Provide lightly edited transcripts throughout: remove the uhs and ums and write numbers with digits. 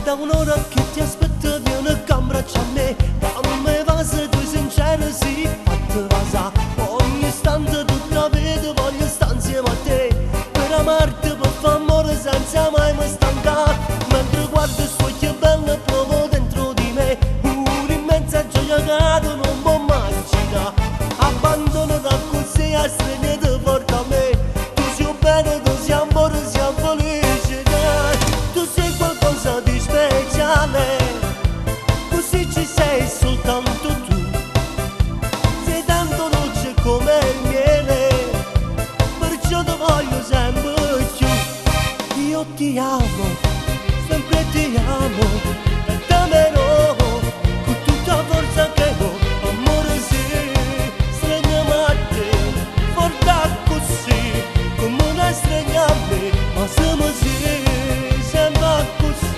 da un'ora che ti aspetto, vieni a abbraccia a me. Dammi va se tu sincero si fatta vasa. Ogni istante tutta vita voglio stare insieme a te. Per amarti, per fare amore senza mai mi stancare. Mentre guardo i suoi occhi belli provo dentro di me un'immensa gioia che non può mai girare. Abbandono da così a stringere ti porta a me. Tu sei bene, tu sei amore, sei felicità. Tu sei qualcosa di speciale, così ci sei soltanto tu. Sei tanto dolce come il miele, perciò ti voglio sempre più. Io ti amo, sempre ti amo, e ti amerò con tutta forza che ho. Amore sì, stringiami a te, forte così, come una stringa a me. Ma siamo sì, sempre così,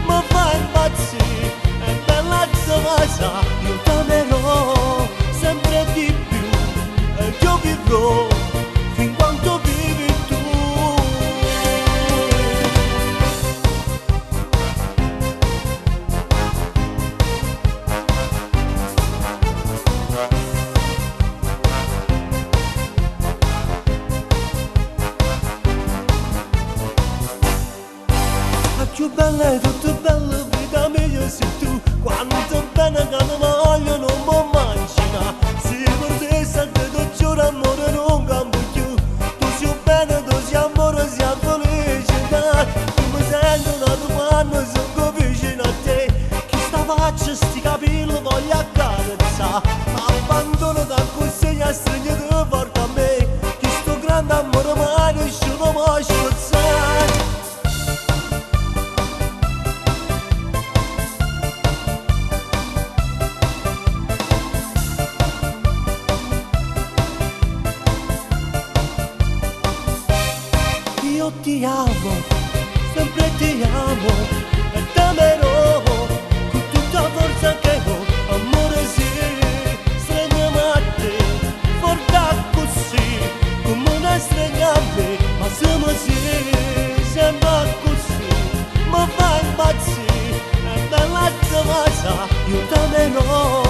mi fai impazzire, è bella cosa, io ti amerò sempre di più, e io vivrò fin quanto vivi tu. La più bella e tutto bello, vita mia sei tu. Quanto bene che non voglio non può mai immaginare. Se per te sempre ti giuro amore non cambio più. Tu sei bene, tu sei amore, sei felicità. Tu mi sento da tu quando sono vicino a te. Chi sta faccia, sti capelli voglio accarezzare. Abbandono da così a stringere ti porta a me. Chi sto grande amore mai nessuno può spezzare. Io ti amo, sempre ti amo, e ti amerò con tutta forza che ho. Amore sì, stringiami a te, forte così, come una stringa a me. Ma siamo sì, sempre così, mi fai impazzire, è bella cosa, io ti amerò